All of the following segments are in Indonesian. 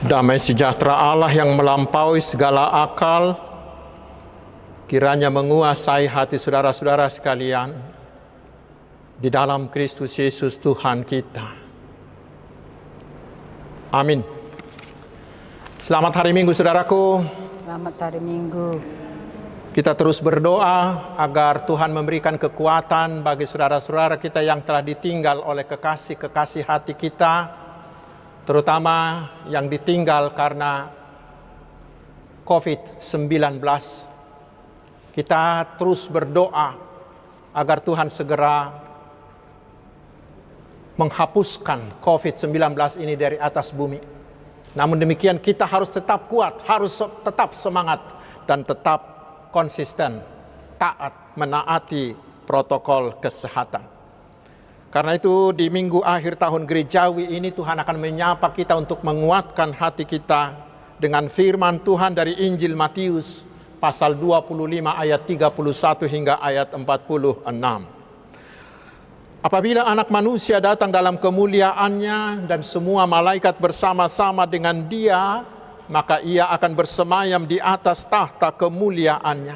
Damai sejahtera Allah yang melampaui segala akal, kiranya menguasai hati saudara-saudara sekalian di dalam Kristus Yesus Tuhan kita. Amin. Selamat hari Minggu, saudaraku. Selamat hari Minggu. Kita terus berdoa agar Tuhan memberikan kekuatan bagi saudara-saudara kita yang telah ditinggal oleh kekasih-kekasih hati kita, terutama yang ditinggal karena COVID-19. Kita terus berdoa agar Tuhan segera menghapuskan COVID-19 ini dari atas bumi. Namun demikian kita harus tetap kuat, harus tetap semangat, dan tetap konsisten, taat, menaati protokol kesehatan. Karena itu di minggu akhir tahun gerejawi ini Tuhan akan menyapa kita untuk menguatkan hati kita dengan firman Tuhan dari Injil Matius pasal 25 ayat 31 hingga ayat 46. Apabila Anak Manusia datang dalam kemuliaannya dan semua malaikat bersama-sama dengan Dia, maka Ia akan bersemayam di atas tahta kemuliaannya.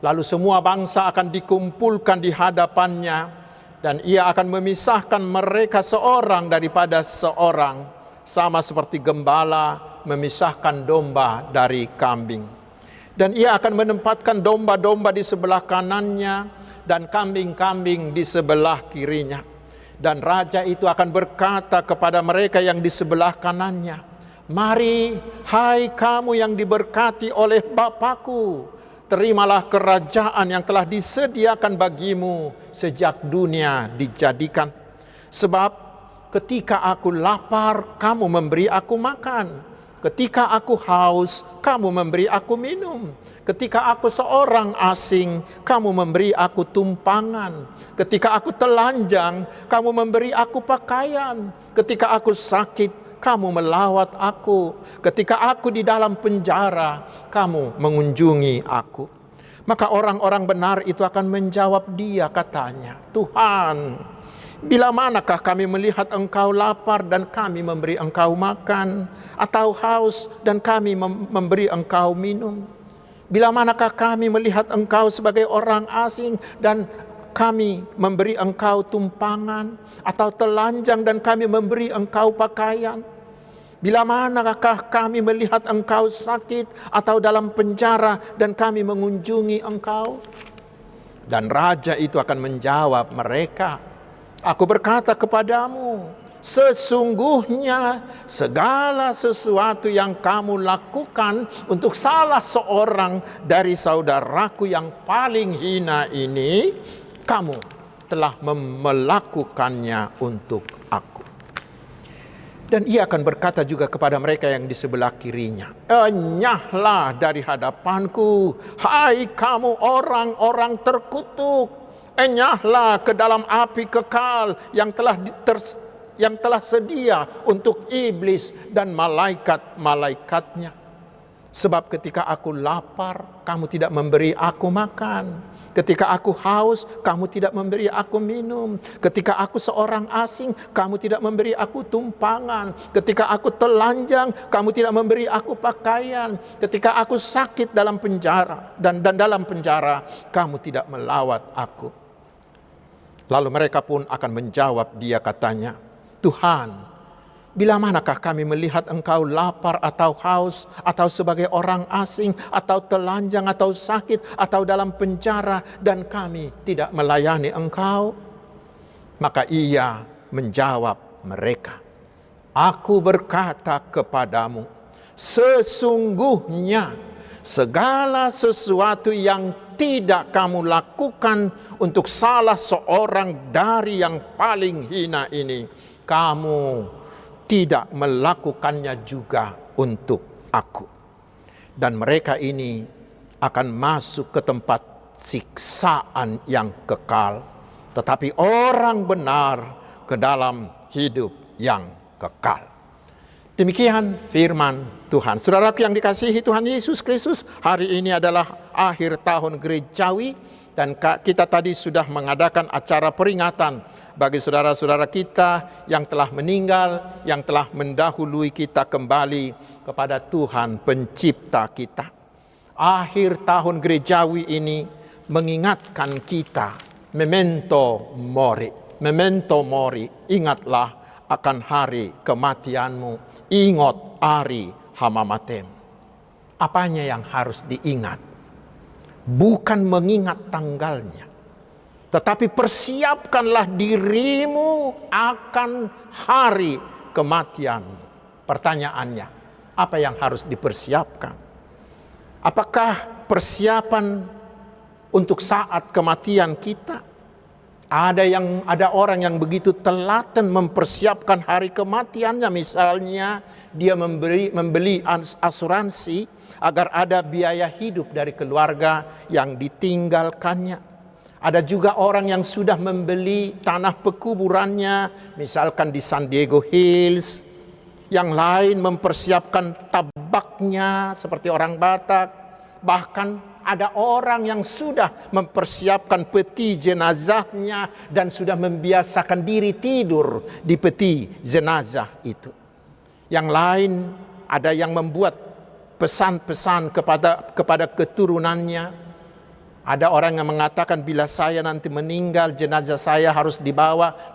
Lalu semua bangsa akan dikumpulkan di hadapannya, dan Ia akan memisahkan mereka seorang daripada seorang, sama seperti gembala memisahkan domba dari kambing. Dan Ia akan menempatkan domba-domba di sebelah kanannya dan kambing-kambing di sebelah kirinya. Dan Raja itu akan berkata kepada mereka yang di sebelah kanannya, "Mari, hai kamu yang diberkati oleh Bapa-Ku, terimalah kerajaan yang telah disediakan bagimu sejak dunia dijadikan. Sebab ketika aku lapar, kamu memberi aku makan. Ketika aku haus, kamu memberi aku minum. Ketika aku seorang asing, kamu memberi aku tumpangan. Ketika aku telanjang, kamu memberi aku pakaian. Ketika aku sakit, kamu melawat aku. Ketika aku di dalam penjara, kamu mengunjungi aku." Maka orang-orang benar itu akan menjawab Dia, katanya, "Tuhan, bila manakah kami melihat Engkau lapar dan kami memberi Engkau makan, atau haus dan kami memberi Engkau minum? Bila manakah kami melihat Engkau sebagai orang asing dan kami memberi Engkau tumpangan, atau telanjang dan kami memberi Engkau pakaian? Bila manakah kami melihat Engkau sakit atau dalam penjara dan kami mengunjungi Engkau?" Dan Raja itu akan menjawab mereka, "Aku berkata kepadamu, sesungguhnya segala sesuatu yang kamu lakukan untuk salah seorang dari saudaraku yang paling hina ini, kamu telah melakukannya untuk aku." Dan Ia akan berkata juga kepada mereka yang di sebelah kirinya, "Enyahlah dari hadapanku, hai kamu orang-orang terkutuk. Enyahlah ke dalam api kekal yang telah sedia untuk iblis dan malaikat-malaikatnya. Sebab ketika aku lapar, kamu tidak memberi aku makan. Ketika aku haus, kamu tidak memberi aku minum. Ketika aku seorang asing, kamu tidak memberi aku tumpangan. Ketika aku telanjang, kamu tidak memberi aku pakaian. Ketika aku sakit dalam penjara dan dalam penjara, kamu tidak melawat aku." Lalu mereka pun akan menjawab Dia, katanya, "Tuhan, bila manakah kami melihat Engkau lapar atau haus, atau sebagai orang asing, atau telanjang, atau sakit, atau dalam penjara, dan kami tidak melayani Engkau?" Maka Ia menjawab mereka, "Aku berkata kepadamu, sesungguhnya segala sesuatu yang tidak kamu lakukan untuk salah seorang dari yang paling hina ini, kamu tidak melakukannya juga untuk aku." Dan mereka ini akan masuk ke tempat siksaan yang kekal, tetapi orang benar ke dalam hidup yang kekal. Demikian firman Tuhan. Saudaraku yang dikasihi Tuhan Yesus Kristus, hari ini adalah akhir tahun gerejawi Dan kita tadi sudah mengadakan acara peringatan bagi saudara-saudara kita yang telah meninggal, yang telah mendahului kita kembali kepada Tuhan pencipta kita. Akhir tahun gerejawi ini mengingatkan kita, memento mori, ingatlah akan hari kematianmu, ingat hari hamamatem. Apanya yang harus diingat? Bukan mengingat tanggalnya, tetapi persiapkanlah dirimu akan hari kematianmu. Pertanyaannya, apa yang harus dipersiapkan? Apakah persiapan untuk saat kematian kita? Ada orang yang begitu telaten mempersiapkan hari kematiannya. Misalnya dia membeli asuransi agar ada biaya hidup dari keluarga yang ditinggalkannya. Ada juga orang yang sudah membeli tanah pekuburannya, misalkan di San Diego Hills. Yang lain mempersiapkan tabaknya seperti orang Batak. Bahkan ada orang yang sudah mempersiapkan peti jenazahnya dan sudah membiasakan diri tidur di peti jenazah itu. Yang lain ada yang membuat pesan-pesan kepada keturunannya. Ada orang yang mengatakan, bila saya nanti meninggal, jenazah saya harus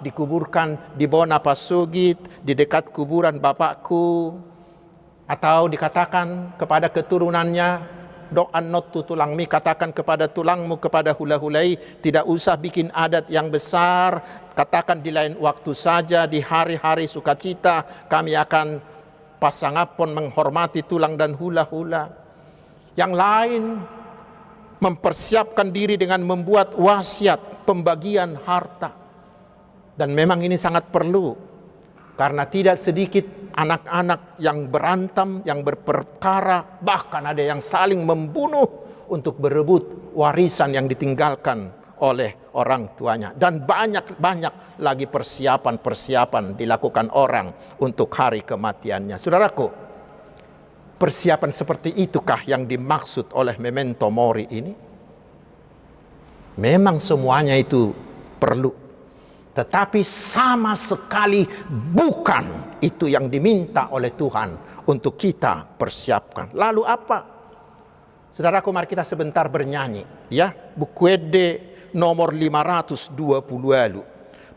dikuburkan di Bonapasugit, di dekat kuburan bapakku. Atau dikatakan kepada keturunannya, doan notu tulangmi, katakan kepada tulangmu, kepada hula-hulai, tidak usah bikin adat yang besar, katakan di lain waktu saja, di hari-hari sukacita kami akan pasangapon menghormati tulang dan hula-hula. Yang lain mempersiapkan diri dengan membuat wasiat pembagian harta. Dan memang ini sangat perlu, karena tidak sedikit anak-anak yang berantem, yang berperkara, bahkan ada yang saling membunuh untuk berebut warisan yang ditinggalkan oleh orang tuanya. Dan banyak lagi persiapan dilakukan orang untuk hari kematiannya. Saudaraku, persiapan seperti itukah yang dimaksud oleh memento mori ini? Memang semuanya itu perlu. Tetapi sama sekali bukan itu yang diminta oleh Tuhan untuk kita persiapkan. Lalu apa? Saudaraku, mari kita sebentar bernyanyi. Ya, Bukwede nomor 520.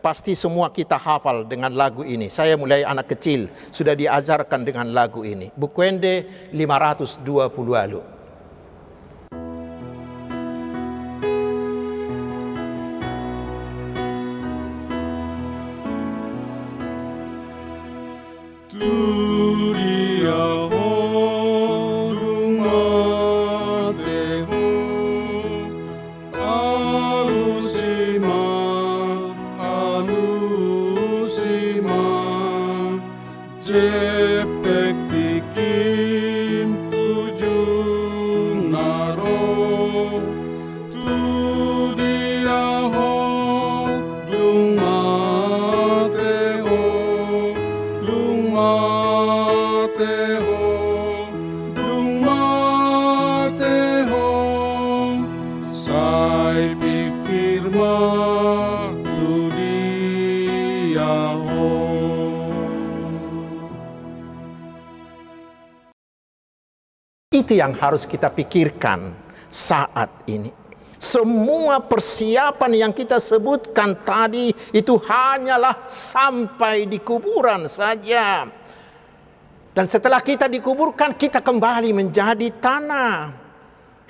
Pasti semua kita hafal dengan lagu ini. Saya mulai anak kecil sudah diajarkan dengan lagu ini. Bukwede 520. Itu yang harus kita pikirkan saat ini. Semua persiapan yang kita sebutkan tadi itu hanyalah sampai di kuburan saja. Dan setelah kita dikuburkan, kita kembali menjadi tanah.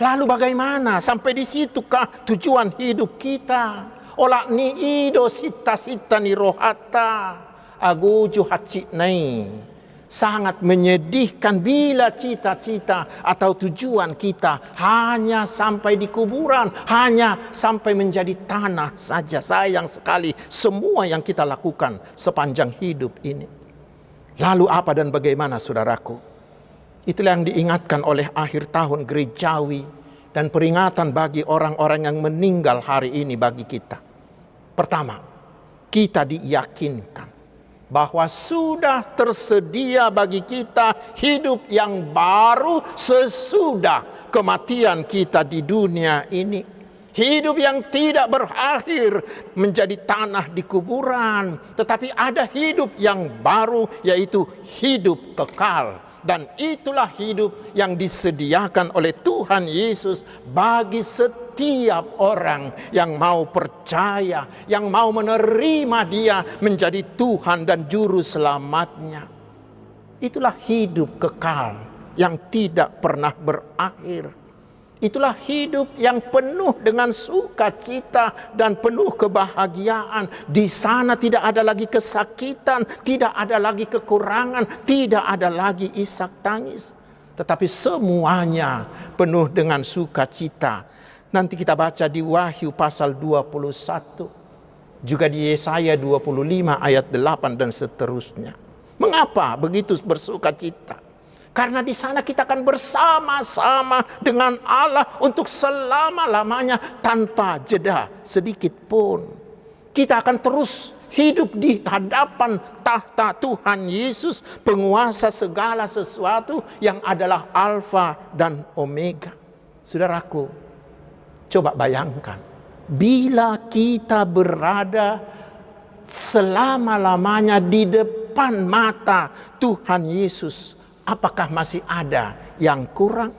Lalu bagaimana? Sampai di situkah tujuan hidup kita? Ola ni ido sita-sita ni rohata aguju haci nai. Sangat menyedihkan bila cita-cita atau tujuan kita hanya sampai di kuburan, hanya sampai menjadi tanah saja. Sayang sekali semua yang kita lakukan sepanjang hidup ini. Lalu apa dan bagaimana, saudaraku? Itulah yang diingatkan oleh akhir tahun gerejawi dan peringatan bagi orang-orang yang meninggal hari ini bagi kita. Pertama, kita diyakinkan bahwa sudah tersedia bagi kita hidup yang baru sesudah kematian kita di dunia ini. Hidup yang tidak berakhir menjadi tanah di kuburan. Tetapi ada hidup yang baru, yaitu hidup kekal. Dan itulah hidup yang disediakan oleh Tuhan Yesus bagi setiap orang yang mau percaya, yang mau menerima Dia menjadi Tuhan dan Juru Selamatnya. Itulah hidup kekal yang tidak pernah berakhir. Itulah hidup yang penuh dengan sukacita dan penuh kebahagiaan. Di sana tidak ada lagi kesakitan, tidak ada lagi kekurangan, tidak ada lagi isak tangis. Tetapi semuanya penuh dengan sukacita. Nanti kita baca di Wahyu pasal 21. Juga di Yesaya 25 ayat 8 dan seterusnya. Mengapa begitu bersukacita? Karena di sana kita akan bersama-sama dengan Allah untuk selama-lamanya tanpa jeda sedikit pun. Kita akan terus hidup di hadapan tahta Tuhan Yesus, penguasa segala sesuatu yang adalah Alfa dan Omega. Saudaraku, coba bayangkan, bila kita berada selama-lamanya di depan mata Tuhan Yesus, apakah masih ada yang kurang?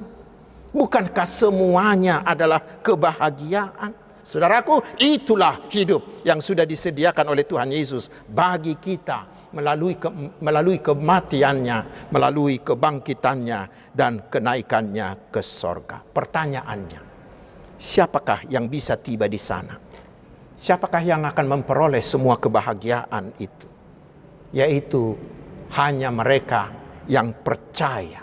Bukankah semuanya adalah kebahagiaan? Saudaraku, itulah hidup yang sudah disediakan oleh Tuhan Yesus bagi kita melalui kematiannya, melalui kebangkitannya dan kenaikannya ke sorga. Pertanyaannya, siapakah yang bisa tiba di sana? Siapakah yang akan memperoleh semua kebahagiaan itu? Yaitu hanya mereka yang percaya,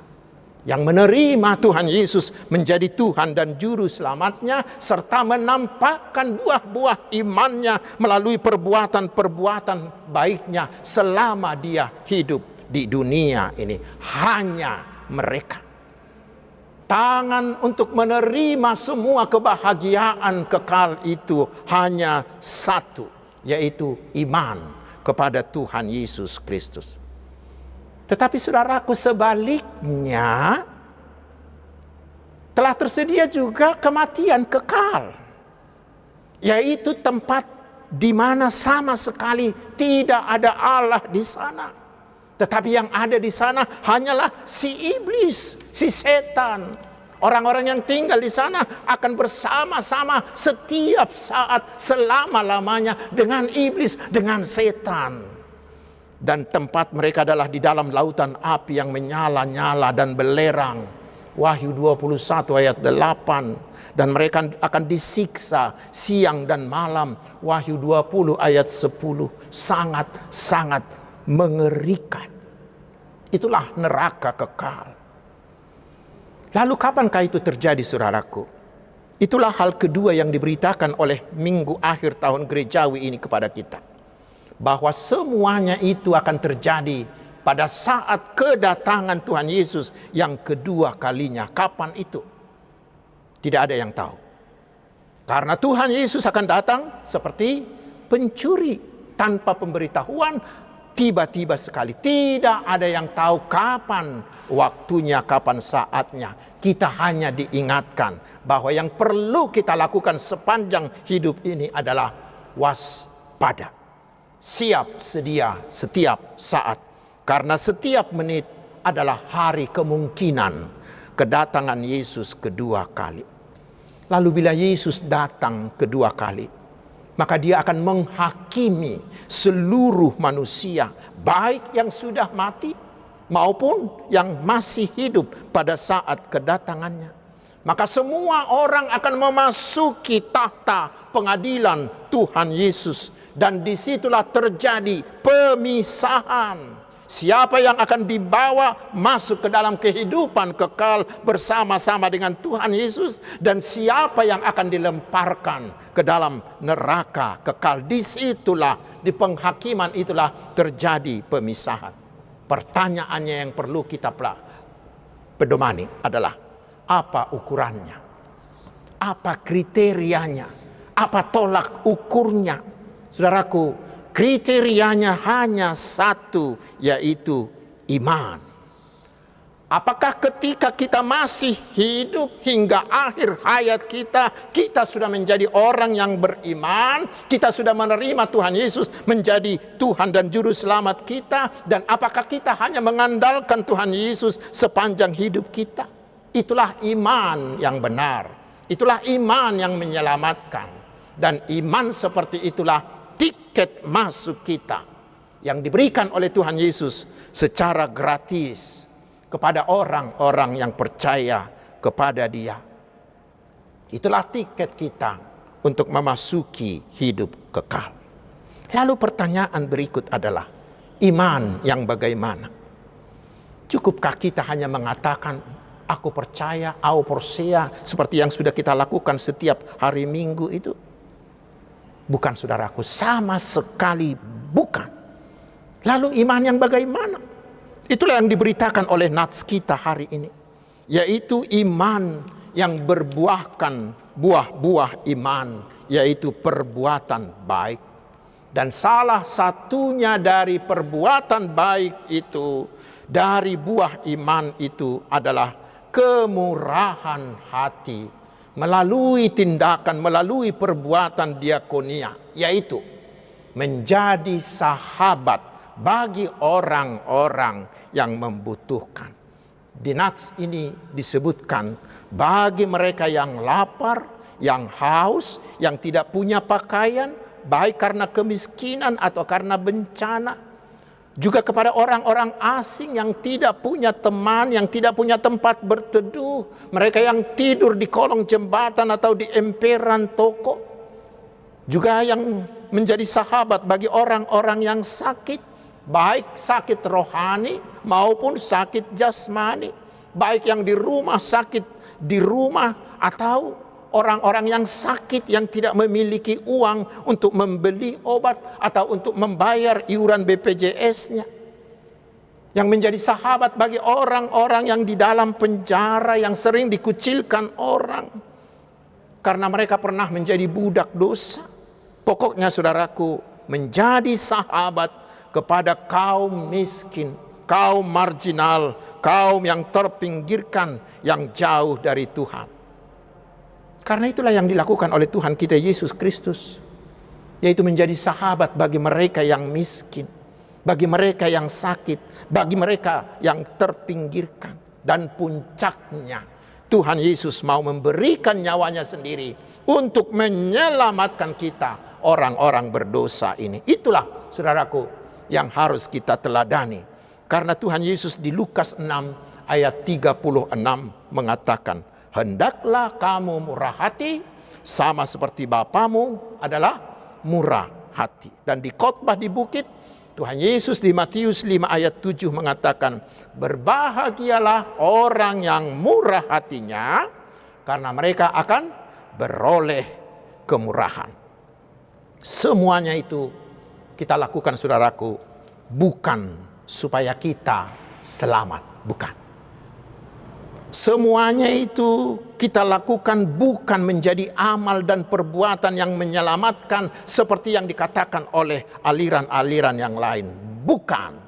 yang menerima Tuhan Yesus menjadi Tuhan dan Juru Selamatnya, serta menampakkan buah-buah imannya melalui perbuatan-perbuatan baiknya selama dia hidup di dunia ini. Hanya mereka. Tangan untuk menerima semua kebahagiaan kekal itu hanya satu, yaitu iman kepada Tuhan Yesus Kristus. Tetapi saudaraku, sebaliknya telah tersedia juga kematian kekal, yaitu tempat di mana sama sekali tidak ada Allah di sana. Tetapi yang ada di sana hanyalah si iblis, si setan. Orang-orang yang tinggal di sana akan bersama-sama setiap saat selama-lamanya dengan iblis, dengan setan. Dan tempat mereka adalah di dalam lautan api yang menyala-nyala dan belerang. Wahyu 21 ayat 8. Dan mereka akan disiksa siang dan malam. Wahyu 20 ayat 10. Sangat-sangat mengerikan. Itulah neraka kekal. Lalu kapankah itu terjadi, saudaraku? Itulah hal kedua yang diberitakan oleh minggu akhir tahun gerejawi ini kepada kita. Bahwa semuanya itu akan terjadi pada saat kedatangan Tuhan Yesus yang kedua kalinya. Kapan itu? Tidak ada yang tahu. Karena Tuhan Yesus akan datang seperti pencuri tanpa pemberitahuan, tiba-tiba sekali. Tidak ada yang tahu kapan waktunya, kapan saatnya. Kita hanya diingatkan bahwa yang perlu kita lakukan sepanjang hidup ini adalah waspada. Siap sedia setiap saat. Karena setiap menit adalah hari kemungkinan kedatangan Yesus kedua kali. Lalu bila Yesus datang kedua kali, maka dia akan menghakimi seluruh manusia, baik yang sudah mati maupun yang masih hidup pada saat kedatangannya. Maka semua orang akan memasuki tahta pengadilan Tuhan Yesus. Dan disitulah terjadi pemisahan. Siapa yang akan dibawa masuk ke dalam kehidupan kekal bersama-sama dengan Tuhan Yesus. Dan siapa yang akan dilemparkan ke dalam neraka kekal. Disitulah, di penghakiman itulah terjadi pemisahan. Pertanyaannya yang perlu kita pedomani adalah, apa ukurannya? Apa kriterianya? Apa tolak ukurnya? Saudaraku, kriterianya hanya satu, yaitu iman. Apakah ketika kita masih hidup hingga akhir hayat kita, kita sudah menjadi orang yang beriman, kita sudah menerima Tuhan Yesus menjadi Tuhan dan Juru Selamat kita, dan apakah kita hanya mengandalkan Tuhan Yesus sepanjang hidup kita? Itulah iman yang benar, itulah iman yang menyelamatkan, dan iman seperti itulah tiket masuk kita yang diberikan oleh Tuhan Yesus secara gratis kepada orang-orang yang percaya kepada Dia. Itulah tiket kita untuk memasuki hidup kekal. Lalu pertanyaan berikut adalah, iman yang bagaimana? Cukupkah kita hanya mengatakan, aku percaya, aku percaya, seperti yang sudah kita lakukan setiap hari Minggu itu? Bukan, saudaraku, sama sekali bukan. Lalu iman yang bagaimana? Itulah yang diberitakan oleh nats kita hari ini, yaitu iman yang berbuahkan buah-buah iman, yaitu perbuatan baik. Dan salah satunya dari perbuatan baik itu, dari buah iman itu adalah kemurahan hati, melalui tindakan, melalui perbuatan diakonia, yaitu menjadi sahabat bagi orang-orang yang membutuhkan. Di nats ini disebutkan, bagi mereka yang lapar, yang haus, yang tidak punya pakaian, baik karena kemiskinan atau karena bencana. Juga kepada orang-orang asing yang tidak punya teman, yang tidak punya tempat berteduh, mereka yang tidur di kolong jembatan atau di emperan toko. Juga yang menjadi sahabat bagi orang-orang yang sakit, baik sakit rohani maupun sakit jasmani, baik yang di rumah, sakit di rumah, atau orang-orang yang sakit yang tidak memiliki uang untuk membeli obat atau untuk membayar iuran BPJS-nya. Yang menjadi sahabat bagi orang-orang yang di dalam penjara, yang sering dikucilkan orang karena mereka pernah menjadi budak dosa. Pokoknya, saudaraku, menjadi sahabat kepada kaum miskin, kaum marginal, kaum yang terpinggirkan, yang jauh dari Tuhan. Karena itulah yang dilakukan oleh Tuhan kita Yesus Kristus, yaitu menjadi sahabat bagi mereka yang miskin, bagi mereka yang sakit, bagi mereka yang terpinggirkan. Dan puncaknya, Tuhan Yesus mau memberikan nyawanya sendiri untuk menyelamatkan kita, orang-orang berdosa ini. Itulah, saudaraku, yang harus kita teladani. Karena Tuhan Yesus di Lukas 6 ayat 36 mengatakan, hendaklah kamu murah hati sama seperti Bapamu adalah murah hati. Dan di khotbah di bukit, Tuhan Yesus di Matius 5 ayat 7 mengatakan, berbahagialah orang yang murah hatinya, karena mereka akan beroleh kemurahan. Semuanya itu kita lakukan, saudaraku, bukan supaya kita selamat, bukan. Semuanya itu kita lakukan bukan menjadi amal dan perbuatan yang menyelamatkan seperti yang dikatakan oleh aliran-aliran yang lain, bukan.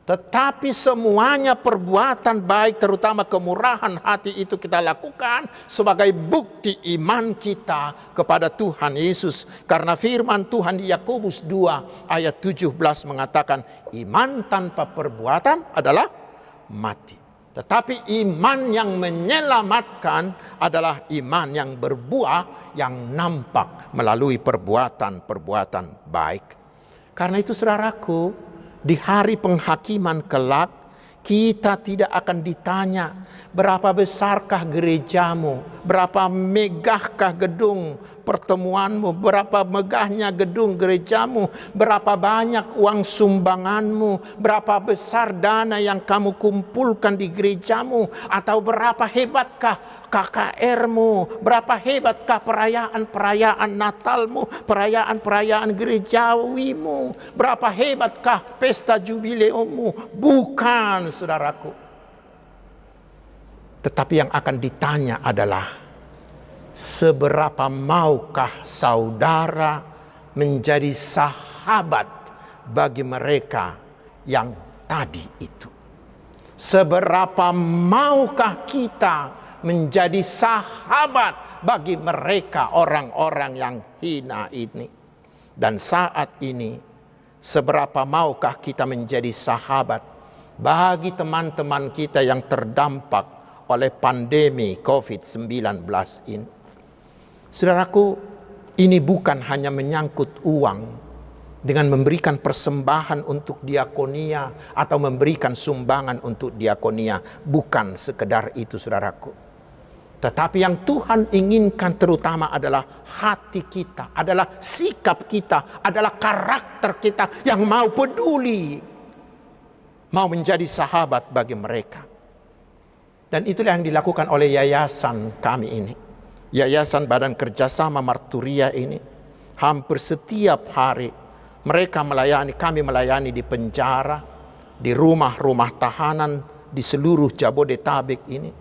Tetapi semuanya perbuatan baik, terutama kemurahan hati, itu kita lakukan sebagai bukti iman kita kepada Tuhan Yesus. Karena firman Tuhan di Yakobus 2 ayat 17 mengatakan, iman tanpa perbuatan adalah mati. Tetapi iman yang menyelamatkan adalah iman yang berbuah, yang nampak melalui perbuatan-perbuatan baik. Karena itu, saudaraku, di hari penghakiman kelak, kita tidak akan ditanya berapa besarkah gerejamu, berapa megahkah gedung pertemuanmu, berapa megahnya gedung gerejamu, berapa banyak uang sumbanganmu, berapa besar dana yang kamu kumpulkan di gerejamu, atau berapa hebatkah KKR-mu, berapa hebatkah perayaan-perayaan Natalmu, perayaan-perayaan gerejawimu, berapa hebatkah pesta jubileumu. Bukan, saudaraku. Tetapi yang akan ditanya adalah, seberapa maukah saudara menjadi sahabat bagi mereka yang tadi itu? Seberapa maukah kita menjadi sahabat bagi mereka orang-orang yang hina ini. Dan saat ini, seberapa maukah kita menjadi sahabat bagi teman-teman kita yang terdampak oleh pandemi COVID-19 ini. Saudaraku, ini bukan hanya menyangkut uang dengan memberikan persembahan untuk diakonia atau memberikan sumbangan untuk diakonia. Bukan sekedar itu, saudaraku. Tetapi yang Tuhan inginkan terutama adalah hati kita, adalah sikap kita, adalah karakter kita yang mau peduli, mau menjadi sahabat bagi mereka. Dan itulah yang dilakukan oleh yayasan kami ini. Yayasan Badan Kerjasama Marturia ini hampir setiap hari mereka melayani, kami melayani di penjara, di rumah-rumah tahanan di seluruh Jabodetabek ini.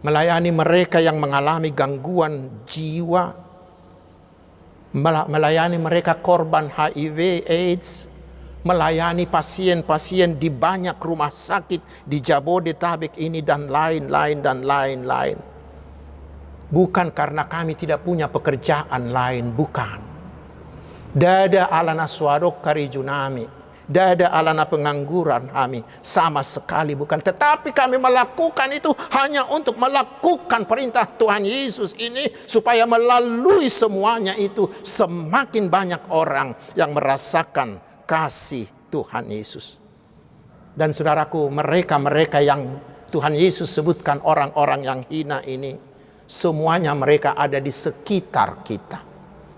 Melayani mereka yang mengalami gangguan jiwa, melayani mereka korban HIV, AIDS, melayani pasien-pasien di banyak rumah sakit di Jabodetabek ini dan lain-lain. Bukan karena kami tidak punya pekerjaan lain, bukan. Dada alana swadok karijunami, dada alana pengangguran kami, sama sekali bukan. Tetapi kami melakukan itu hanya untuk melakukan perintah Tuhan Yesus ini, supaya melalui semuanya itu semakin banyak orang yang merasakan kasih Tuhan Yesus. Dan saudaraku, mereka yang Tuhan Yesus sebutkan orang-orang yang hina ini, semuanya mereka ada di sekitar kita,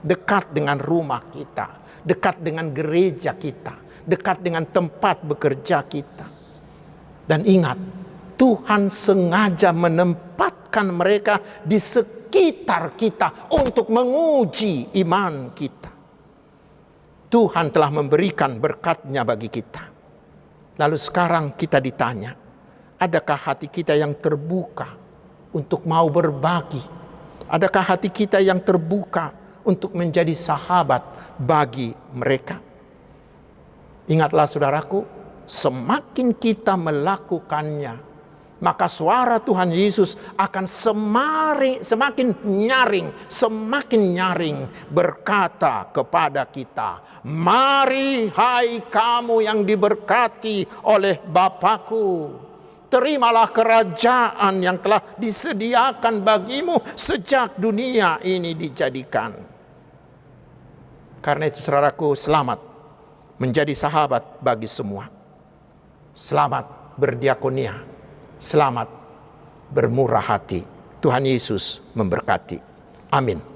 dekat dengan rumah kita, dekat dengan gereja kita, dekat dengan tempat bekerja kita. Dan ingat, Tuhan sengaja menempatkan mereka di sekitar kita untuk menguji iman kita. Tuhan telah memberikan berkat-Nya bagi kita. Lalu sekarang kita ditanya, adakah hati kita yang terbuka untuk mau berbagi? Adakah hati kita yang terbuka untuk menjadi sahabat bagi mereka? Ingatlah saudaraku, semakin kita melakukannya, maka suara Tuhan Yesus akan semakin nyaring berkata kepada kita, "Mari hai kamu yang diberkati oleh Bapa-Ku, terimalah kerajaan yang telah disediakan bagimu sejak dunia ini dijadikan." Karena itu saudaraku, selamat menjadi sahabat bagi semua. Selamat berdiakonia. Selamat bermurah hati. Tuhan Yesus memberkati. Amin.